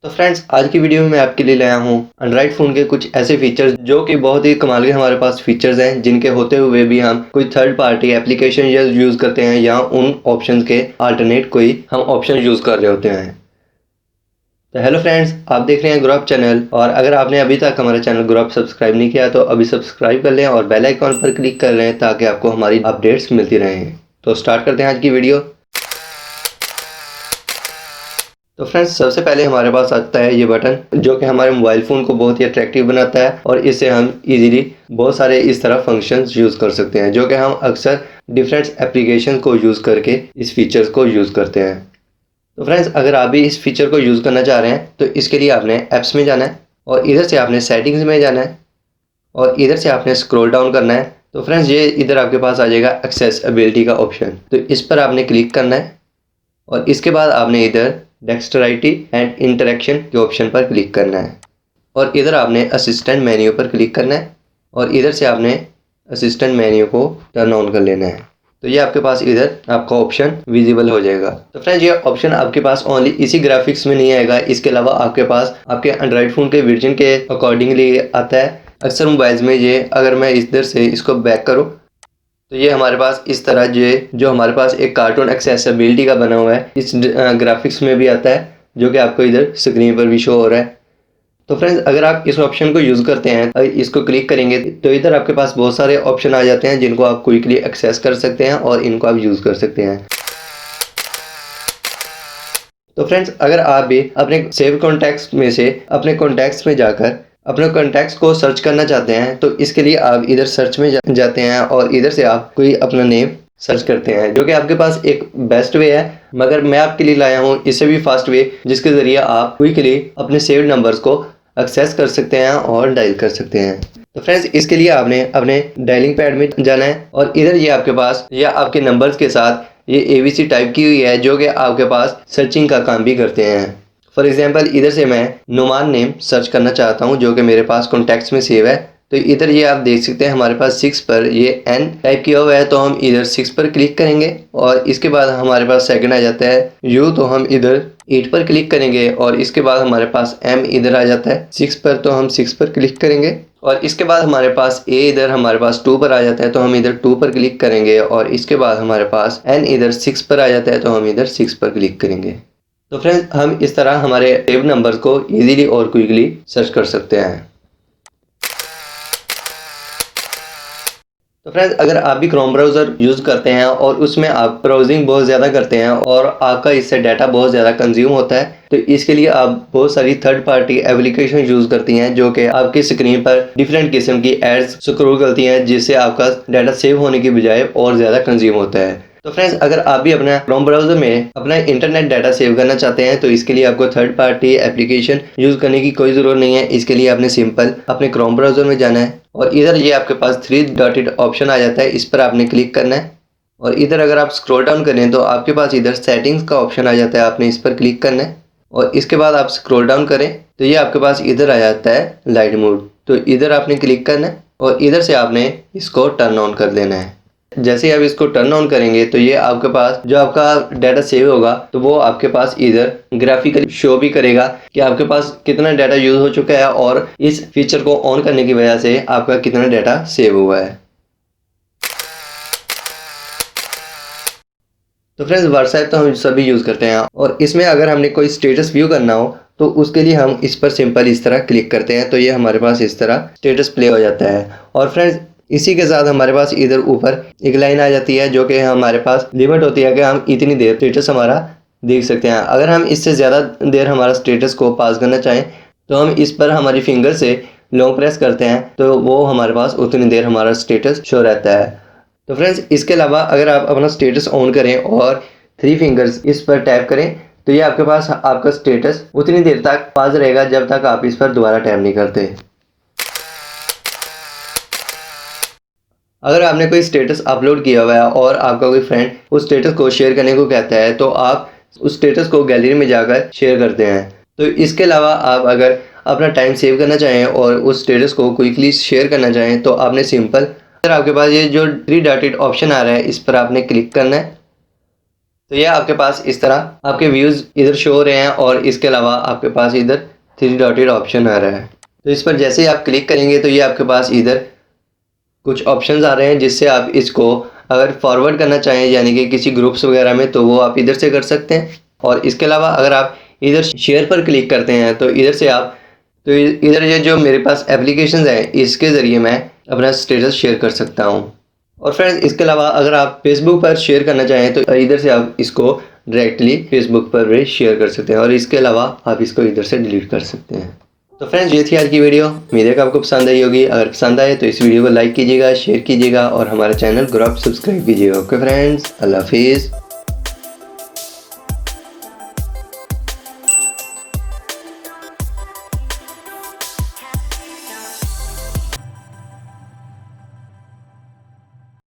तो फ्रेंड्स, आज की वीडियो में मैं आपके लिए लाया हूँ एंड्रॉइड फ़ोन के कुछ ऐसे फीचर्स जो कि बहुत ही कमाल के हमारे पास फीचर्स हैं, जिनके होते हुए भी हम कोई थर्ड पार्टी एप्लीकेशन यूज़ करते हैं या उन ऑप्शंस के अल्टरनेट कोई हम ऑप्शन यूज़ कर रहे होते हैं। तो हेलो फ्रेंड्स, आप देख रहे हैं ग्रो अप चैनल, और अगर आपने अभी तक हमारा चैनल ग्रो अप सब्सक्राइब नहीं किया तो अभी सब्सक्राइब कर लें और बेल आइकॉन पर क्लिक कर लें ताकि आपको हमारी अपडेट्स मिलती रहें। तो स्टार्ट करते हैं आज की वीडियो। तो फ्रेंड्स, सबसे पहले हमारे पास आता है ये बटन जो कि हमारे मोबाइल फ़ोन को बहुत ही अट्रैक्टिव बनाता है, और इससे हम इजीली बहुत सारे इस तरह फंक्शंस यूज़ कर सकते हैं जो कि हम अक्सर डिफरेंट एप्लीकेशन को यूज़ करके इस फीचर्स को यूज़ करते हैं। तो फ्रेंड्स, अगर आप भी इस फीचर को यूज़ करना चाह रहे हैं तो इसके लिए आपने ऐप्स में जाना है और इधर से आपने सेटिंग्स में जाना है और इधर से आपने स्क्रॉल डाउन करना है। तो फ्रेंड्स, ये इधर आपके पास आ जाएगा एक्सेसिबिलिटी का ऑप्शन, तो इस पर आपने क्लिक करना है और इसके बाद आपने इधर डेक्स्टराइटी एंड इंटरेक्शन के ऑप्शन पर क्लिक करना है और इधर आपने असिस्टेंट मेन्यू पर क्लिक करना है और इधर से आपने असिस्टेंट मेन्यू को टर्न ऑन कर लेना है। तो ये आपके पास इधर आपका ऑप्शन विजिबल हो जाएगा। तो फ्रेंड्स, ये ऑप्शन आपके पास ओनली इसी ग्राफिक्स में नहीं आएगा, इसके अलावा आपके पास आपके एंड्रॉइड फ़ोन के वर्जन के अकॉर्डिंगली आता है। अक्सर मोबाइल्स में ये, अगर मैं इधर से इसको बैक करूँ तो ये हमारे पास इस तरह जो हमारे पास एक कार्टून एक्सेसिबिलिटी का बना हुआ है, इस ग्राफिक्स में भी आता है जो कि आपको इधर स्क्रीन पर भी शो हो रहा है। तो फ्रेंड्स, अगर आप इस ऑप्शन को यूज़ करते हैं, इसको क्लिक करेंगे तो इधर आपके पास बहुत सारे ऑप्शन आ जाते हैं जिनको आप क्विकली एक्सेस कर सकते हैं और इनको आप यूज़ कर सकते हैं। तो फ्रेंड्स, अगर आप भी अपने सेव कॉन्टैक्ट्स में से अपने कॉन्टैक्ट्स में जाकर अपने कॉन्टैक्ट्स को सर्च करना चाहते हैं तो इसके लिए आप इधर सर्च में जाते हैं और इधर से आप कोई अपना नेम सर्च करते हैं, जो कि आपके पास एक बेस्ट वे है, मगर मैं आपके लिए लाया हूँ इससे भी फास्ट वे, जिसके ज़रिए आप क्विकली अपने सेव्ड नंबर्स को एक्सेस कर सकते हैं और डायल कर सकते हैं। तो फ्रेंड्स, इसके लिए आपने अपने डायलिंग पैड में जाना है और इधर ये आपके पास या आपके नंबर्स के साथ ये ABC टाइप की हुई है जो कि आपके पास सर्चिंग का काम भी करते हैं। फॉर एग्जांपल, इधर से मैं नुमान नेम सर्च करना चाहता हूं जो कि मेरे पास कॉन्टैक्ट्स में सेव है। तो इधर ये आप देख सकते हैं हमारे पास 6 पर ये N टाइप किया हुआ है, तो हम इधर 6 पर क्लिक करेंगे और इसके बाद हमारे पास सेकंड आ जाता है U, तो हम इधर 8 पर क्लिक करेंगे और इसके बाद हमारे पास M इधर आ जाता है 6 पर, तो हम 6 पर क्लिक करेंगे और इसके बाद हमारे पास A इधर हमारे पास 2 पर आ जाता है, तो हम इधर 2 पर क्लिक करेंगे और इसके बाद हमारे पास N इधर 6 पर आ जाता है, तो हम इधर 6 पर क्लिक करेंगे। तो फ्रेंड्स, हम इस तरह हमारे सेव नंबर्स को इजीली और क्विकली सर्च कर सकते हैं। तो फ्रेंड्स, अगर आप भी क्रोम ब्राउज़र यूज़ करते हैं और उसमें आप ब्राउजिंग बहुत ज़्यादा करते हैं और आपका इससे डाटा बहुत ज़्यादा कंज्यूम होता है, तो इसके लिए आप बहुत सारी थर्ड पार्टी एप्लीकेशन यूज़ करती हैं जो कि आपकी स्क्रीन पर डिफरेंट किस्म की एड्स स्क्रॉल करती हैं, जिससे आपका डाटा सेव होने की बजाय और ज़्यादा कंज्यूम होता है। तो फ्रेंड्स, अगर आप भी अपना क्रोम ब्राउज़र में अपना इंटरनेट डाटा सेव करना चाहते हैं तो इसके लिए आपको थर्ड पार्टी एप्लीकेशन यूज़ करने की कोई ज़रूरत नहीं है। इसके लिए आपने सिंपल अपने क्रोम ब्राउज़र में जाना है और इधर ये आपके पास 3 डॉटेड ऑप्शन आ जाता है, इस पर आपने क्लिक करना है और इधर अगर आप स्क्रॉल डाउन करें तो आपके पास इधर सेटिंग्स का ऑप्शन आ जाता है, आपने इस पर क्लिक करना है और इसके बाद आप स्क्रॉल डाउन करें तो ये आपके पास इधर आ जाता है लाइट मोड, तो इधर आपने क्लिक करना है और इधर से आपने इसको टर्न ऑन कर देना है। जैसे ही आप इसको टर्न ऑन करेंगे तो ये आपके पास जो आपका डाटा सेव होगा तो वो आपके पास इधर ग्राफिकली शो भी करेगा कि आपके पास कितना डाटा यूज़ हो चुका है और इस फीचर को ऑन करने की वजह से आपका कितना डाटा सेव हुआ है। तो फ्रेंड्स, व्हाट्सएप तो हम सभी यूज़ करते हैं और इसमें अगर हमने कोई स्टेटस व्यू करना हो तो उसके लिए हम इस पर सिंपल इस तरह क्लिक करते हैं, तो ये हमारे पास इस तरह स्टेटस प्ले हो जाता है। और फ्रेंड्स, इसी के साथ हमारे पास इधर ऊपर एक लाइन आ जाती है जो कि हमारे पास लिमिट होती है कि हम इतनी देर स्टेटस हमारा देख सकते हैं। अगर हम इससे ज़्यादा देर हमारा स्टेटस को पास करना चाहें तो हम इस पर हमारी फिंगर से लॉन्ग प्रेस करते हैं, तो वो हमारे पास उतनी देर हमारा स्टेटस शो रहता है। तो फ्रेंड्स, इसके अलावा अगर आप अपना स्टेटस ऑन करें और 3 फिंगर्स इस पर टैप करें तो ये आपके पास आपका स्टेटस उतनी देर तक पास रहेगा जब तक आप इस पर दोबारा टैप नहीं करते। अगर आपने कोई स्टेटस अपलोड किया हुआ है और आपका कोई फ्रेंड उस स्टेटस को शेयर करने को कहता है तो आप उस स्टेटस को गैलरी में जाकर शेयर करते हैं। तो इसके अलावा आप अगर अपना टाइम सेव करना चाहें और उस स्टेटस को क्विकली शेयर करना चाहें तो आपने सिंपल, अगर आपके पास ये जो 3 डॉटेड ऑप्शन आ रहा है इस पर आपने क्लिक करना है। तो ये आपके पास इस तरह आपके व्यूज़ इधर शो हो रहे हैं और इसके अलावा आपके पास इधर 3 डॉटेड ऑप्शन आ रहा है। तो इस पर जैसे ही आप क्लिक करेंगे तो ये आपके पास इधर कुछ ऑप्शंस आ रहे हैं जिससे आप इसको अगर फॉरवर्ड करना चाहें यानी कि किसी ग्रुप्स वगैरह में तो वो आप इधर से कर सकते हैं। और इसके अलावा अगर आप इधर शेयर पर क्लिक करते हैं तो इधर से आप इधर ये जो मेरे पास एप्लीकेशंस हैं इसके ज़रिए मैं अपना स्टेटस शेयर कर सकता हूँ। और फ्रेंड्स इसके अलावा अगर आप फेसबुक पर शेयर करना चाहें तो इधर से आप इसको डायरेक्टली फेसबुक पर भी शेयर कर सकते हैं और इसके अलावा आप इसको इधर से डिलीट कर सकते हैं। तो फ्रेंड्स ये थी आज की वीडियो, उम्मीद है कि आपको पसंद आई होगी। अगर पसंद आए तो इस वीडियो को लाइक कीजिएगा, शेयर कीजिएगा और हमारे चैनल को आप सब्सक्राइब कीजिएगा। ओके फ्रेंड्स, अल्लाह हाफिज़।